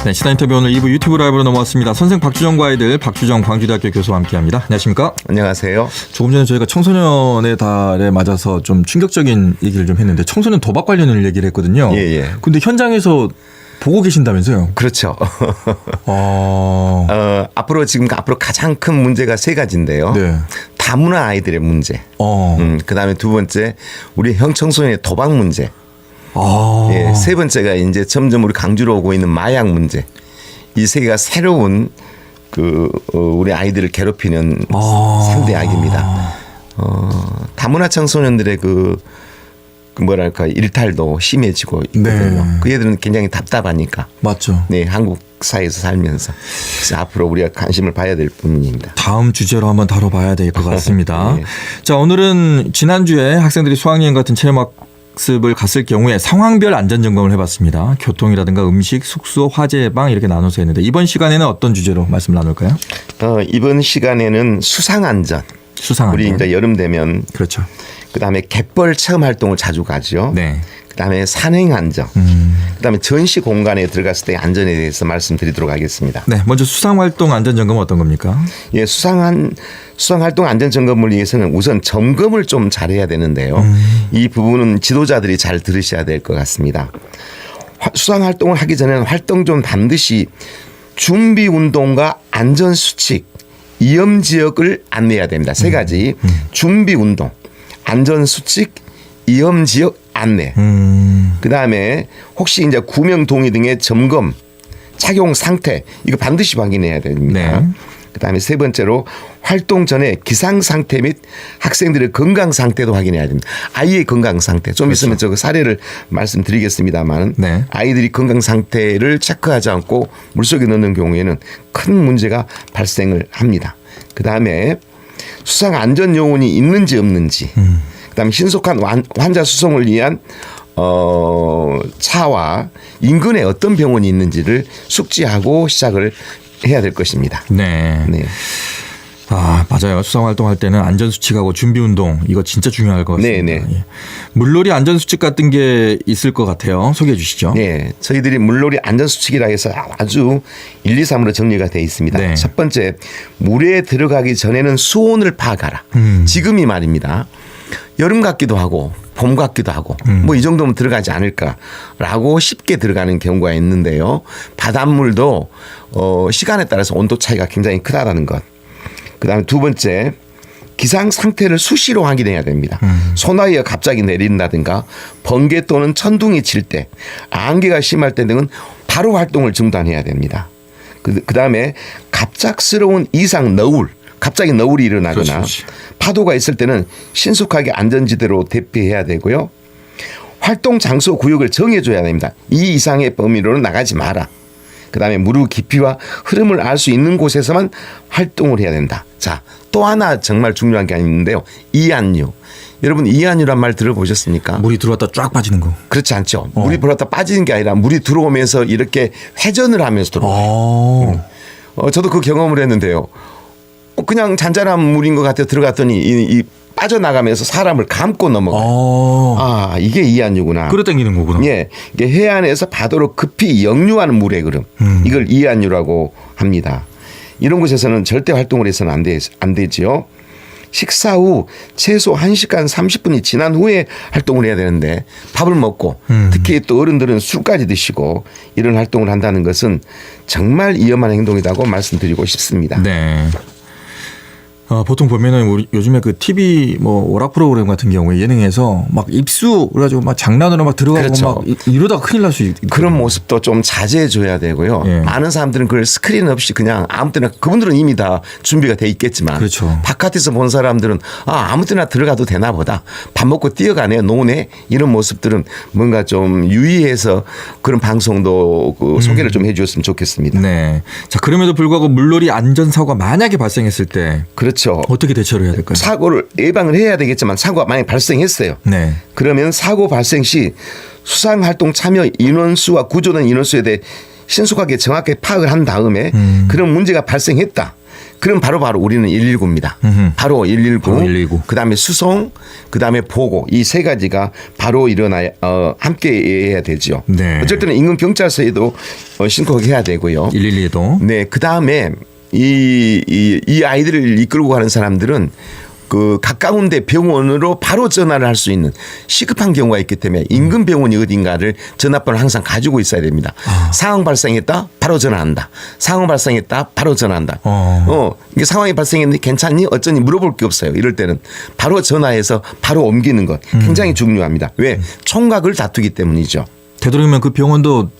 네, 시사 인터뷰 오늘 2부 유튜브 라이브로 넘어왔습니다. 선생 박주정과 아이들 박주정 광주대학교 교수와 함께합니다. 안녕하십니까? 안녕하세요. 조금 전에 저희가 청소년의 달에 맞아서 좀 충격적인 얘기를 좀 했는데 청소년 도박 관련을 얘기를 했거든요. 예. 근데 현장에서 보고 계신다면서요? 그렇죠. 앞으로 앞으로 가장 큰 문제가 세 가지인데요. 네. 다문화 아이들의 문제. 그다음에 두 번째 우리 형청소년의 도박 문제. 예, 세 번째가 이제 점점 우리 강주로 오고 있는 마약 문제. 이 세 개가 새로운 우리 아이들을 괴롭히는 3대 악입니다. 다문화 청소년들의 뭐랄까 일탈도 심해지고 있거든요. 네. 그 애들은 굉장히 답답하니까. 맞죠. 네, 한국 사회에서 살면서 그래서 앞으로 우리가 관심을 봐야 될 부분입니다. 다음 주제로 한번 다뤄봐야 될 것 같습니다. 네. 자, 오늘은 지난주에 학생들이 수학여행 같은 체험학습을 갔을 경우에 상황별 안전점검을 해봤습니다. 교통이라든가 음식, 숙소, 화재 예방 이렇게 나눠서 했는데 이번 시간에는 어떤 주제로 말씀을 나눌까요? 이번 시간에는 수상안전. 수상안전. 우리 이제 여름 되면 그렇죠. 그다음에 갯벌 체험 활동을 자주 가죠. 네. 그다음에 산행 안전. 그다음에 전시 공간에 들어갔을 때 안전에 대해서 말씀드리도록 하겠습니다. 네, 먼저 수상 활동 안전 점검은 어떤 겁니까? 예, 수상 활동 안전 점검을 위해서는 우선 점검을 좀 잘해야 되는데요. 이 부분은 지도자들이 잘 들으셔야 될 것 같습니다. 수상 활동을 하기 전에는 활동 좀 반드시 준비 운동과 안전 수칙, 위험 지역을 안내해야 됩니다. 세 가지 준비 운동, 안전 수칙, 위험 지역 안내. 그다음에 혹시 이제 구명 동의 등의 점검, 착용 상태 이거 반드시 확인해야 됩니다. 네. 그다음에 세 번째로 활동 전에 기상 상태 및 학생들의 건강 상태도 확인해야 됩니다. 아이의 건강 상태 좀 그렇죠. 있으면 저 사례를 말씀드리겠습니다만 네. 아이들이 건강 상태를 체크하지 않고 물속에 넣는 경우에는 큰 문제가 발생을 합니다. 그다음에 수상 안전 요원이 있는지 없는지 그다음에 신속한 환자 수송을 위한 차와 인근에 어떤 병원이 있는지를 숙지하고 시작을 해야 될 것입니다. 네. 맞아요. 수상 활동할 때는 안전 수칙하고 준비 운동 이거 진짜 중요할 것 같습니다. 네. 예. 물놀이 안전 수칙 같은 게 있을 것 같아요. 소개해 주시죠. 네, 저희들이 물놀이 안전 수칙이라 해서 아주 1, 2, 3으로 정리가 되어 있습니다. 네. 첫 번째, 물에 들어가기 전에는 수온을 파악하라. 지금이 말입니다. 여름 같기도 하고 봄 같기도 하고 뭐 이 정도면 들어가지 않을까라고 쉽게 들어가는 경우가 있는데요. 바닷물도 시간에 따라서 온도 차이가 굉장히 크다라는 것. 그다음에 두 번째, 기상 상태를 수시로 확인해야 됩니다. 소나기가 갑자기 내린다든가 번개 또는 천둥이 칠 때, 안개가 심할 때 등은 바로 활동을 중단해야 됩니다. 그다음에 갑작스러운 이상 너울, 갑자기 너울이 일어나거나 그렇지. 파도가 있을 때는 신속하게 안전지대로 대피해야 되고요. 활동 장소 구역을 정해줘야 됩니다. 이 이상의 범위로는 나가지 마라. 그다음에 물 깊이와 흐름을 알 수 있는 곳에서만 활동을 해야 된다. 자, 또 하나 정말 중요한 게 있는데요. 이안류. 여러분 이안류란 말 들어보셨습니까? 물이 들어왔다 쫙 빠지는 거. 그렇지 않죠. 물이 들어왔다 빠지는 게 아니라 물이 들어오면서 이렇게 회전을 하면서 들어와요. 저도 그 경험을 했는데요. 그냥 잔잔한 물인 것 같아 들어갔더니 이 빠져나가면서 사람을 감고 넘어가요. 이게 이안류구나. 끌어 당기는 거구나. 예, 이게 해안에서 바다로 급히 역류하는 물의 흐름. 이걸 이안류라고 합니다. 이런 곳에서는 절대 활동을 해서는 안 되지요. 식사 후 최소 1시간 30분이 지난 후에 활동을 해야 되는데 밥을 먹고 특히 또 어른들은 술까지 드시고 이런 활동을 한다는 것은 정말 위험한 행동이라고 말씀드리고 싶습니다. 네. 보통 보면은 우리 요즘에 그 TV 뭐 오락 프로그램 같은 경우에 예능에서 막 입수 그래가지고 막 장난으로 막 들어가고 그렇죠. 막 이러다가 큰일 날 수 있거든요. 그런 모습도 좀 자제해 줘야 되고요. 예. 많은 사람들은 그걸 스크린 없이 그냥 아무 때나 그분들은 이미 다 준비가 돼 있겠지만 그렇죠. 바깥에서 본 사람들은 아무 때나 들어가도 되나 보다. 밥 먹고 뛰어가네 노네 이런 모습들은 뭔가 좀 유의해서 그런 방송도 소개를 좀 해 주셨으면 좋겠습니다. 네. 자, 그럼에도 불구하고 물놀이 안전사고가 만약에 발생했을 때 그렇죠. 어떻게 대처를 해야 될까요? 사고를 예방을 해야 되겠지만 사고가 만약에 발생했어요. 네. 그러면 사고 발생 시 수상활동 참여 인원수와 구조된 인원수에 대해 신속하게 정확하게 파악을 한 다음에 그런 문제가 발생했다. 그럼 바로 우리는 119입니다. 바로 119. 바로 119. 그다음에 수송, 그다음에 보고 이 세 가지가 바로 일어나야 함께 해야 되죠. 네. 어쩔 때는 인근 경찰서에도 신고해야 되고요. 112도. 네, 그다음에 이 아이들을 이끌고 가는 사람들은 그 가까운데 병원으로 바로 전화를 할 수 있는 시급한 경우가 있기 때문에 인근 병원이 어딘가를 전화번호를 항상 가지고 있어야 됩니다. 상황 발생했다 바로 전화한다. 상황 발생했다 바로 전화한다. 이게 상황이 발생했는데 괜찮니? 어쩌니 물어볼 게 없어요. 이럴 때는 바로 전화해서 바로 옮기는 것 굉장히 중요합니다. 왜? 총각을 다투기 때문이죠. 되도록이면 그 병원도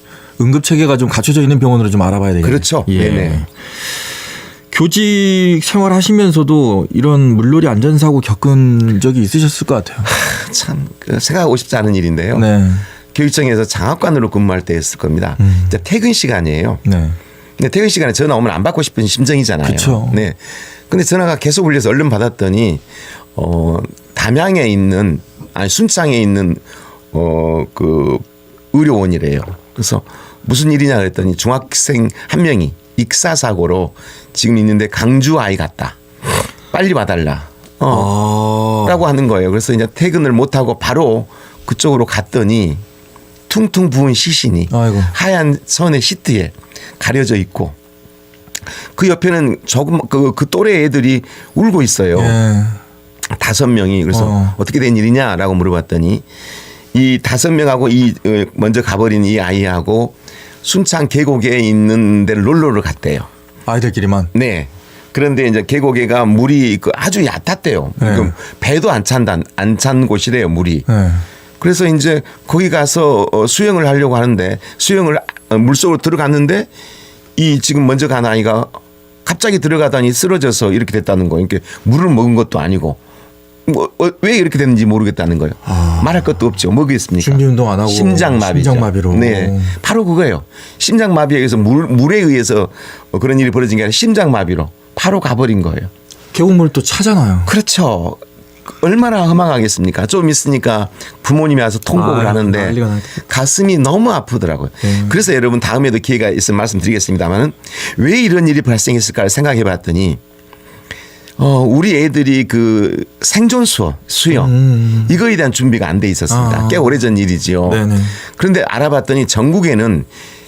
응급 체계가 좀 갖춰져 있는 병원으로 좀 알아봐야 되겠네요. 그렇죠. 예. 네네. 교직 생활하시면서도 이런 물놀이 안전사고 겪은 적이 있으셨을 것 같아요. 참 생각하고 싶지 않은 일인데요. 네. 교육청에서 장학관으로 근무할 때 했을 겁니다. 이제 퇴근 시간이에요. 네. 근데 퇴근 시간에 전화 오면 안 받고 싶은 심정이잖아요. 그쵸. 네. 근데 전화가 계속 울려서 얼른 받았더니 담양에 있는 순창에 있는 그 의료원이래요. 그래서 무슨 일이냐 그랬더니 중학생 한 명이 익사 사고로 지금 있는데 강주 아이 같다. 빨리 와달라. 라고 하는 거예요. 그래서 이제 퇴근을 못 하고 바로 그쪽으로 갔더니 퉁퉁 부은 시신이 아이고. 하얀 선의 시트에 가려져 있고 그 옆에는 조금 그 또래 애들이 울고 있어요. 예. 5명이 그래서 어떻게 된 일이냐라고 물어봤더니 이 5명하고 이 먼저 가버린 이 아이하고 순창 계곡에 있는 데를 놀러를 갔대요. 아이들끼리만. 네. 그런데 이제 계곡에가 물이 아주 얕았대요. 네. 배도 안 찬 곳이래요, 물이. 네. 그래서 이제 거기 가서 수영을 하려고 하는데 수영을 물속으로 들어갔는데 이 지금 먼저 간 아이가 갑자기 들어가더니 쓰러져서 이렇게 됐다는 거예요. 그러니까 물을 먹은 것도 아니고 왜 이렇게 됐는지 모르겠다는 거예요. 말할 것도 없죠. 뭐겠습니까? 준비 운동 안 하고 심장마비죠. 심장마비로. 네, 바로 그거예요. 심장마비에 의해서 물에 의해서 그런 일이 벌어진 게 아니라 심장마비로 바로 가버린 거예요. 계곡물 또 차잖아요. 그렇죠. 얼마나 허망하겠습니까? 좀 있으니까 부모님이 와서 통곡을 하는데 난리가 나겠다. 가슴이 너무 아프더라고요. 그래서 여러분 다음에도 기회가 있으면 말씀드리겠습니다만은 왜 이런 일이 발생했을까를 생각해 봤더니 우리 애들이 그 생존 수영 이거에 대한 준비가 안 돼 있었습니다. 꽤 오래전 일이지요. 네네. 그런데 알아봤더니 전국에는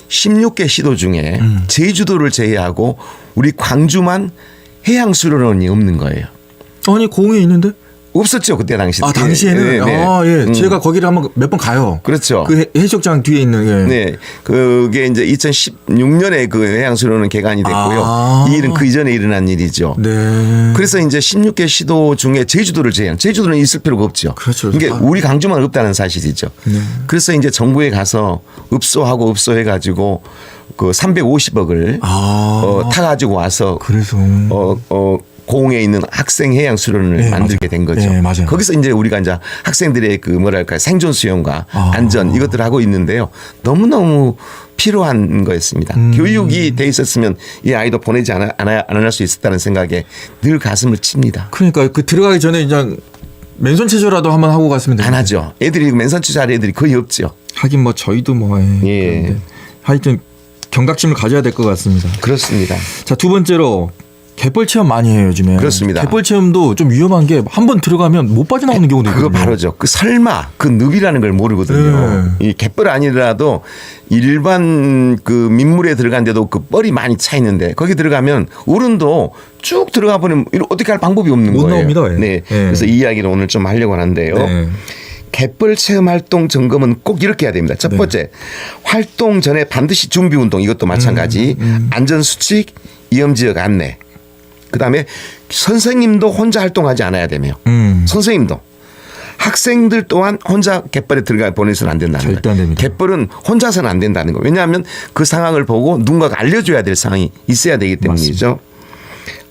16개 시도 중에 제주도를 제외하고 우리 광주만 해양수련원이 없는 거예요. 아니 공에 있는데? 없었죠 그때 당시. 당시에는. 예. 제가 거기를 한번 몇 번 가요. 그렇죠. 그 해수욕장 뒤에 있는. 예. 네, 그게 이제 2016년에 그 해양수련원 개관이 됐고요. 이 일은 그 이전에 일어난 일이죠. 네. 그래서 이제 16개 시도 중에 제주도를 제외한 제주도는 있을 필요가 없죠. 그렇죠. 이게 우리 강주만 없다는 사실이죠. 네. 그래서 이제 정부에 가서 읍소해가지고 그 350억을 타가지고 와서 그래서 고흥에 있는 학생 해양 수련을 네, 만들게 된 거죠. 네, 맞아요. 거기서 이제 우리가 이제 학생들의 그 뭐랄까 생존 수영과 안전 이것들을 하고 있는데요. 너무너무 필요한 거였습니다. 교육이 돼 있었으면 이 아이도 보내지 안 할 수 있었다는 생각에 늘 가슴을 칩니다. 그러니까 그 들어가기 전에 이제 맨손 체조라도 한번 하고 갔으면 되는데. 안 하죠. 애들이 맨손 취재할 애들이 거의 없죠. 하긴 뭐 저희도 뭐 예. 그런데 하여튼 경각심을 가져야 될 것 같습니다. 그렇습니다. 자, 두 번째로 갯벌 체험 많이 해요 요즘에. 그렇습니다. 갯벌 체험도 좀 위험한 게 한 번 들어가면 못 빠져나오는 경우도 있거든요. 그거 바로죠. 그 설마 그 늪이라는 걸 모르거든요. 이 갯벌 아니더라도 일반 그 민물에 들어간데도 그 뻘이 많이 차 있는데 거기 들어가면 어른도 쭉 들어가 보면 어떻게 할 방법이 없는 못 거예요. 나옵니다. 예. 네. 그래서 이 이야기를 오늘 좀 하려고 하는데요. 네. 갯벌 체험 활동 점검은 꼭 이렇게 해야 됩니다. 첫 번째, 활동 전에 반드시 준비 운동 이것도 마찬가지. 안전 수칙, 위험 지역 안내. 그다음에 선생님도 혼자 활동하지 않아야 되며 선생님도 학생들 또한 혼자 갯벌에 들어가 보내서는 안 된다는 절대 거예요. 안 됩니다. 갯벌은 혼자서는 안 된다는 거예요. 왜냐하면 그 상황을 보고 누군가가 알려줘야 될 상황이 있어야 되기 때문이죠.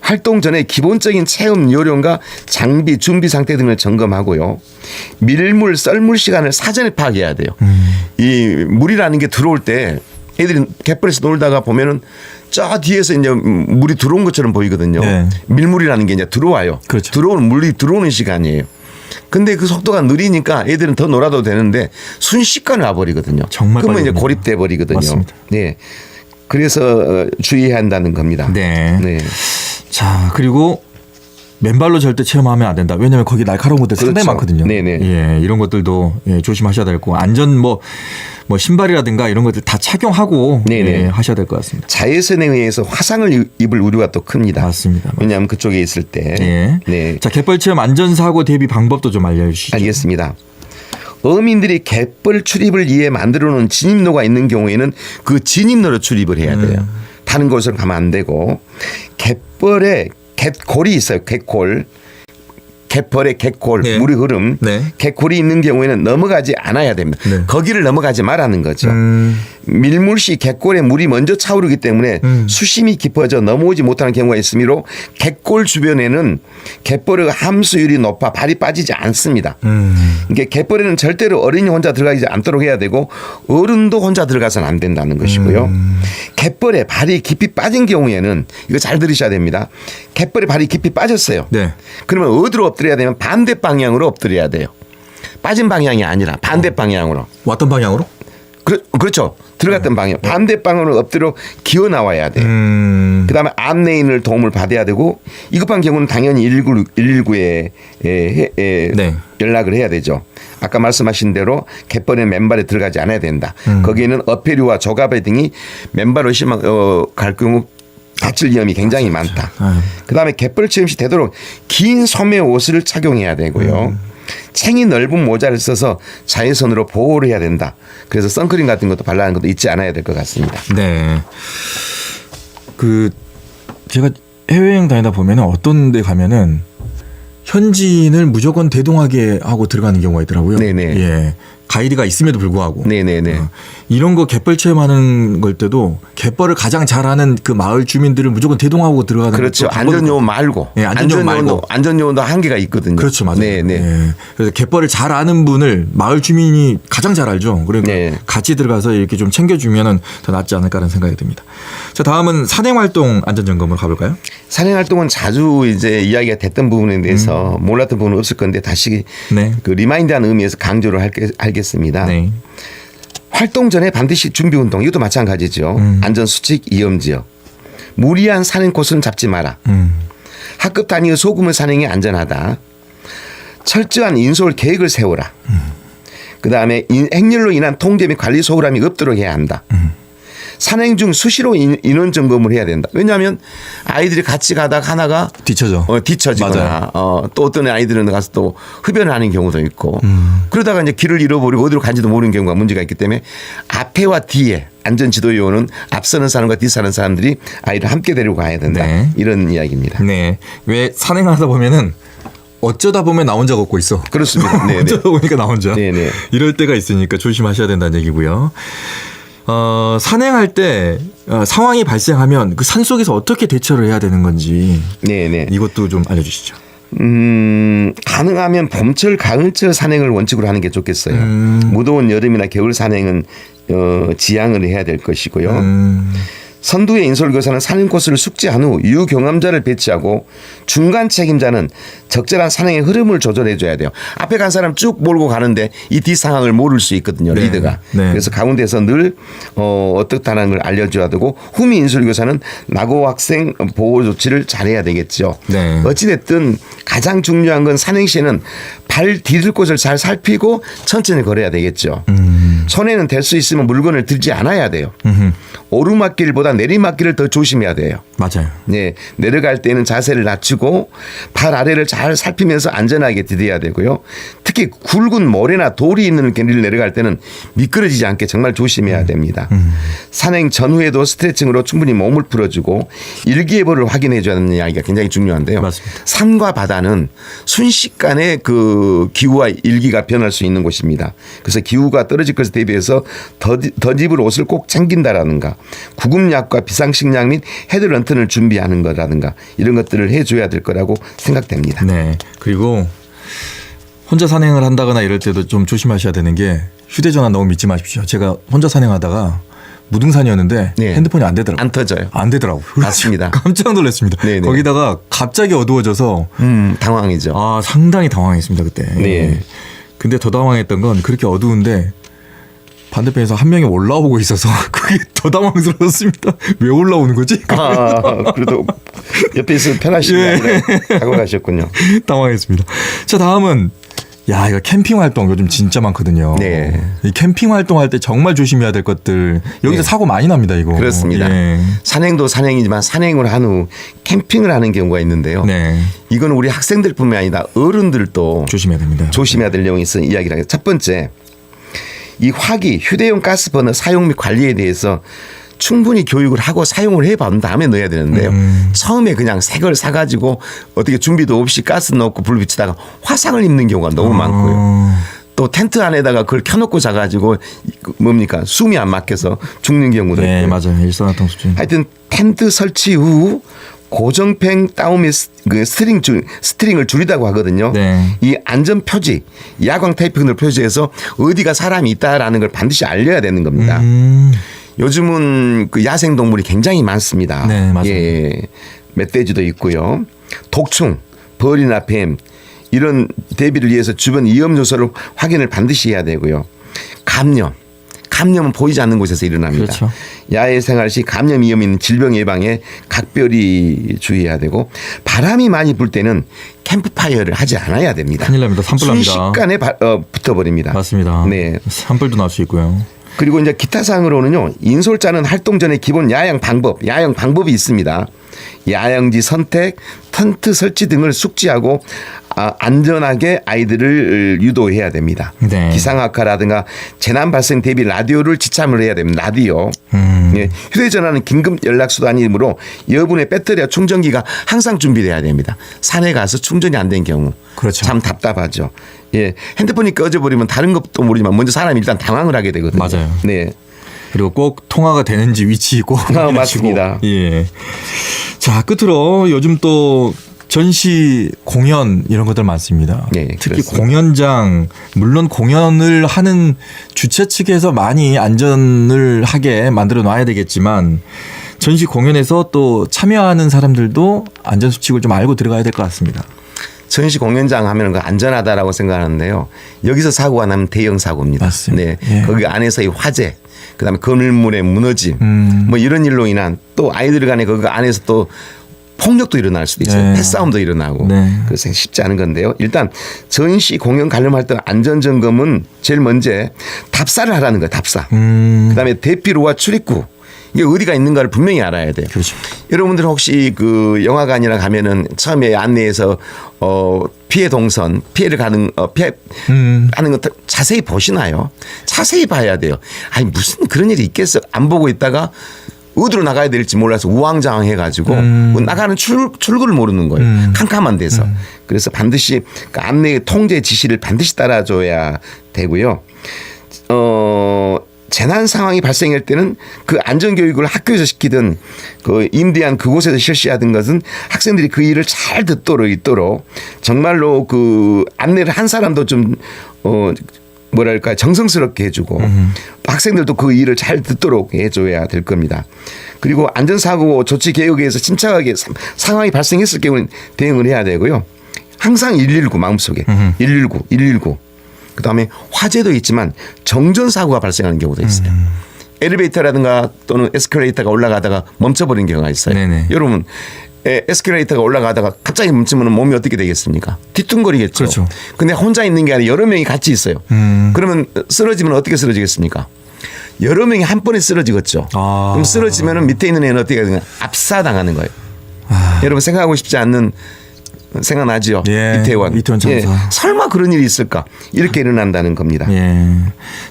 활동 전에 기본적인 체험 요령과 장비 준비 상태 등을 점검하고요. 밀물 썰물 시간을 사전에 파악해야 돼요. 이 물이라는 게 들어올 때 애들이 갯벌에서 놀다가 보면은 저 뒤에서 이제 물이 들어온 것처럼 보이거든요. 네. 밀물이라는 게 이제 들어와요. 그렇죠. 들어오는 물이 들어오는 시간이에요. 근데 그 속도가 느리니까 애들은 더 놀아도 되는데 순식간에 와버리거든요. 정말 그러면 빨리 이제 고립돼 버리거든요. 맞습니다. 네. 그래서 주의해야 한다는 겁니다. 네. 네. 자, 그리고 맨발로 절대 체험하면 안 된다. 왜냐하면 거기 날카로운 것들 상당히 그렇죠. 많거든요. 네네. 예, 이런 것들도 예, 조심하셔야 될 거고 안전 뭐 신발이라든가 이런 것들 다 착용하고 네네. 예, 하셔야 될 것 같습니다. 자외선에 의해서 화상을 입을 우려가 또 큽니다. 맞습니다. 왜냐하면 그쪽에 있을 때. 예. 네. 자, 갯벌 체험 안전사고 대비 방법도 좀 알려주시죠. 알겠습니다. 어민들이 갯벌 출입을 위해 만들어 놓은 진입로가 있는 경우에는 그 진입로로 출입을 해야 돼요. 다른 곳으로 가면 안 되고 갯벌에 갯골이 있어요. 갯벌에 갯골 네. 물이 흐름 네. 갯골이 있는 경우에는 넘어가지 않아야 됩니다. 네. 거기를 넘어가지 말라는 거죠. 밀물시 갯골에 물이 먼저 차오르기 때문에 수심이 깊어져 넘어오지 못하는 경우가 있으므로 갯골 주변에는 갯벌의 함수율이 높아 발이 빠지지 않습니다. 그러니까 갯벌에는 절대로 어린이 혼자 들어가지 않도록 해야 되고 어른도 혼자 들어가서는 안 된다는 것이고요. 갯벌에 발이 깊이 빠진 경우에는 이거 잘 들으셔야 됩니다. 갯벌에 발이 깊이 빠졌어요. 네. 그러면 어디로 엎드려야 되면 반대 방향으로 엎드려야 돼요. 빠진 방향이 아니라 반대 방향으로. 왔던 방향으로? 그렇죠. 들어갔던 방향. 반대 방향으로 엎드려 기어 나와야 돼요. 그다음에 안내인을 도움을 받아야 되고 위급한 경우는 당연히 119에 네. 연락을 해야 되죠. 아까 말씀하신 대로 갯벌에 맨발에 들어가지 않아야 된다. 거기에는 어패류와 조가배 등이 맨발로 갈 경우 다칠 위험이 굉장히 많다. 그다음에 갯벌 체험 시 되도록 긴 소매 옷을 착용해야 되고요. 챙이 넓은 모자를 써서 자외선으로 보호를 해야 된다. 그래서 선크림 같은 것도 발라는 것도 잊지 않아야 될 것 같습니다. 네. 제가 해외여행 다니다 보면은 어떤 데 가면은 현지인을 무조건 대동하게 하고 들어가는 경우가 있더라고요. 네네. 예. 가이드가 있음에도 불구하고. 네네네. 이런 거 갯벌 체험하는 걸 때도 갯벌을 가장 잘하는 그 마을 주민들을 무조건 대동하고 들어가는 그렇죠. 것도 방법이 안전요원 말고. 예, 안전요원 말고. 안전요원도 한계가 있거든요. 그렇죠, 맞아요. 네네. 예. 그래서 갯벌을 잘 아는 분을 마을 주민이 가장 잘 알죠. 그러니까 네. 같이 들어가서 이렇게 좀 챙겨주면은 더 낫지 않을까라는 생각이 듭니다. 자, 다음은 산행활동 안전점검으로 가볼까요? 산행활동은 자주 이제 이야기가 됐던 부분에 대해서 몰랐던 부분은 없을 건데 다시 네. 그 리마인드하는 의미에서 강조를 하겠습니다. 네. 활동 전에 반드시 준비 운동 이것도 마찬가지죠. 안전수칙 위험지역. 무리한 산행 코스는 잡지 마라. 학급 단위의 소규모 산행이 안전하다. 철저한 인솔 계획을 세워라. 그다음에 행렬로 인한 통제 및 관리 소홀함이 없도록 해야 한다. 산행 중 수시로 인원 점검을 해야 된다. 왜냐하면 아이들이 같이 가다가 하나가 뒤처지거나 또 어떤 아이들은 가서 또 흡연을 하는 경우도 있고 그러다가 이제 길을 잃어버리고 어디로 간지도 모르는 경우가 문제가 있기 때문에 앞에와 뒤에 안전지도요원은 앞서는 사람과 뒤서는 사람들이 아이를 함께 데리고 가야 된다. 네. 이런 이야기입니다. 네. 왜 산행하다 보면은 어쩌다 보면 나 혼자 걷고 있어. 그렇습니다. 네네. 어쩌다 보니까 나 혼자. 네네. 이럴 때가 있으니까 조심하셔야 된다는 얘기고요. 산행할 때 상황이 발생하면 그 산 속에서 어떻게 대처를 해야 되는 건지 네네. 이것도 좀 알려주시죠. 가능하면 봄철, 가을철 산행을 원칙으로 하는 게 좋겠어요. 무더운 여름이나 겨울 산행은 지양을 해야 될 것이고요. 선두의 인솔교사는 산행 코스를 숙지한 후 유경험자를 배치하고 중간 책임자는 적절한 산행의 흐름을 조절해 줘야 돼요. 앞에 간 사람 쭉 몰고 가는데 이 뒷 상황을 모를 수 있거든요. 네. 리더가. 네. 그래서 가운데서 늘 어떻다는 걸 알려줘야 되고 후미 인솔교사는 낙오 학생 보호 조치를 잘해야 되겠죠. 네. 어찌됐든 가장 중요한 건 산행 시에는 발 디딜 곳을 잘 살피고 천천히 걸어야 되겠죠. 손에는 댈 수 있으면 물건을 들지 않아야 돼요. 오르막길보다 내리막길을 더 조심해야 돼요. 맞아요. 네, 내려갈 때는 자세를 낮추고 발 아래를 잘 살피면서 안전하게 디뎌야 되고요. 특히 굵은 모래나 돌이 있는 길을 내려갈 때는 미끄러지지 않게 정말 조심해야 됩니다. 산행 전후에도 스트레칭으로 충분히 몸을 풀어주고 일기예보를 확인해 줘야 하는 이야기가 굉장히 중요한데요. 맞습니다. 산과 바다는 순식간에 그 기후와 일기가 변할 수 있는 곳입니다. 그래서 기후가 떨어질 것에 대비해서 덧입을 옷을 꼭 챙긴다라든가 구급약과 비상식량 및 헤드런턴을 준비하는 거라든가 이런 것들을 해줘야 될 거라고 생각됩니다. 네. 그리고 혼자 산행을 한다거나 이럴 때도 좀 조심하셔야 되는 게 휴대전화 너무 믿지 마십시오. 제가 혼자 산행하다가 무등산이었는데 네. 핸드폰이 안 되더라고요. 안 터져요. 안 되더라고요. 맞습니다. 깜짝 놀랐습니다. 네네. 거기다가 갑자기 어두워져서 당황이죠. 상당히 당황했습니다 그때. 네. 근데 더 당황했던 건 그렇게 어두운데 반대편에서 한 명이 올라오고 있어서 그게 더 당황스러웠습니다. 왜 올라오는 거지? 그래도 옆에 있으면 편하시게 하고 가셨군요. 당황했습니다. 자, 다음은 야, 이거 캠핑 활동 요즘 진짜 많거든요. 네. 이 캠핑 활동할 때 정말 조심해야 될 것들 여기서 사고 많이 납니다, 이거. 그렇습니다. 예. 산행도 산행이지만 산행을 한 후 캠핑을 하는 경우가 있는데요. 네. 이건 우리 학생들뿐만 아니라 어른들도 조심해야 됩니다. 조심해야 될 내용이 있어 이야기를 하겠습니다. 첫 번째, 이 화기 휴대용 가스버너 사용 및 관리에 대해서 충분히 교육을 하고 사용을 해본 다음에 넣어야 되는데요. 처음에 그냥 새 걸 사가지고 어떻게 준비도 없이 가스 넣고 불 붙이다가 화상을 입는 경우가 너무 많고요. 또 텐트 안에다가 그걸 켜놓고 자가지고 뭡니까 숨이 안 막혀서 죽는 경우도 네, 있고요. 맞아요. 일산화탄소 수준. 하여튼 텐트 설치 후 고정팽 다운 및 그 스트링을 줄이다고 하거든요. 네. 이 안전 표지, 야광 테이프를 표시해서 어디가 사람이 있다라는 걸 반드시 알려야 되는 겁니다. 요즘은 그 야생 동물이 굉장히 많습니다. 네, 맞아요. 예, 멧돼지도 있고요. 독충, 벌이나 뱀 이런 대비를 위해서 주변 위험 요소를 확인을 반드시 해야 되고요. 감염은 보이지 않는 곳에서 일어납니다. 그렇죠. 야외 생활 시 감염 위험 있는 질병 예방에 각별히 주의해야 되고 바람이 많이 불 때는 캠프파이어를 하지 않아야 됩니다. 큰일 납니다. 산불 납니다. 순식간에 붙어버립니다. 맞습니다. 네. 산불도 날 수 있고요. 그리고 이제 기타 사항으로는요. 인솔자는 활동 전에 기본 야영 방법이 있습니다. 야영지 선택, 텐트 설치 등을 숙지하고 안전하게 아이들을 유도해야 됩니다. 네. 기상악화라든가 재난 발생 대비 라디오를 지참을 해야 됩니다. 라디오. 예. 휴대전화는 긴급 연락수단이므로 여분의 배터리와 충전기가 항상 준비돼야 됩니다. 산에 가서 충전이 안 된 경우 그렇죠. 참 답답하죠. 예. 핸드폰이 꺼져버리면 다른 것도 모르지만 먼저 사람이 일단 당황을 하게 되거든요. 맞아요. 네. 그리고 꼭 통화가 되는지 위치 꼭 확인하시고. 맞습니다. 예. 자, 끝으로 요즘 또 전시 공연 이런 것들 많습니다. 네, 특히 그렇습니다. 공연장 물론 공연을 하는 주최 측에서 많이 안전을 하게 만들어 놔야 되겠지만 전시 공연에서 또 참여하는 사람들도 안전 수칙을 좀 알고 들어가야 될 것 같습니다. 전시 공연장 하면 그 안전하다라고 생각하는데요. 여기서 사고가 나면 대형 사고입니다. 맞습니다. 네. 예. 거기 안에서의 화재, 그다음에 건물의 무너짐, 뭐 이런 일로 인한 또 아이들 간에 그 안에서 또 폭력도 일어날 수도 있어요. 네. 패싸움도 일어나고. 네. 그래서 쉽지 않은 건데요. 일단 전시 공연 관련 활동 안전 점검은 제일 먼저 답사를 하라는 거예요. 답사. 그다음에 대피로와 출입구. 이게 어디가 있는가를 분명히 알아야 돼요. 그렇죠. 여러분들 혹시 그 영화관이나 가면은 처음에 안내에서 피해 동선, 피해를 가는 하는 것들 자세히 보시나요? 자세히 봐야 돼요. 아니 무슨 그런 일이 있겠어? 안 보고 있다가 어디로 나가야 될지 몰라서 우왕좌왕해가지고 나가는 출구를 모르는 거예요. 캄캄한 데서. 그래서 반드시 그 안내 통제 지시를 반드시 따라줘야 되고요. 재난 상황이 발생할 때는 그 안전 교육을 학교에서 시키든 그 임대한 그곳에서 실시하던 것은 학생들이 그 일을 잘 듣도록 정말로 그 안내를 한 사람도 좀 뭐랄까 정성스럽게 해주고 학생들도 그 일을 잘 듣도록 해줘야 될 겁니다. 그리고 안전사고 조치 계획에 의해서 침착하게 상황이 발생했을 경우는 대응을 해야 되고요. 항상 119 마음속에 119 그다음에 화재도 있지만 정전 사고가 발생하는 경우도 있어요. 엘리베이터라든가 또는 에스컬레이터가 올라가다가 멈춰버린 경우가 있어요. 네네. 여러분 에스컬레이터가 올라가다가 갑자기 멈추면 몸이 어떻게 되겠습니까? 뒤뚱거리겠죠. 그렇죠. 근데 혼자 있는 게 아니라 여러 명이 같이 있어요. 그러면 쓰러지면 어떻게 쓰러지겠습니까? 여러 명이 한 번에 쓰러지겠죠. 그럼 쓰러지면 밑에 있는 애는 어떻게 되냐? 압사당하는 거예요. 여러분 생각하고 싶지 않는 생각나지요. 예, 이태원 참사. 예, 설마 그런 일이 있을까? 이렇게 일어난다는 겁니다. 예,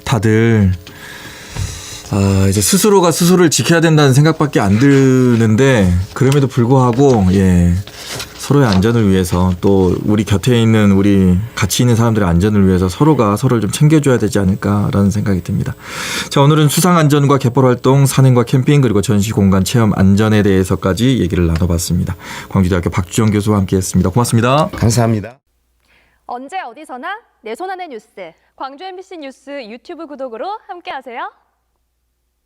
다들 이제 스스로가 스스로를 지켜야 된다는 생각밖에 안 드는데 그럼에도 불구하고 서로의 안전을 위해서 또 우리 곁에 있는 우리 같이 있는 사람들의 안전을 위해서 서로가 서로를 좀 챙겨줘야 되지 않을까라는 생각이 듭니다. 자, 오늘은 수상안전과 갯벌활동, 산행과 캠핑 그리고 전시공간 체험 안전에 대해서까지 얘기를 나눠봤습니다. 광주대학교 박주영 교수와 함께했습니다. 고맙습니다. 감사합니다. 언제 어디서나 내 손 안의 뉴스. 광주 MBC 뉴스 유튜브 구독으로 함께하세요.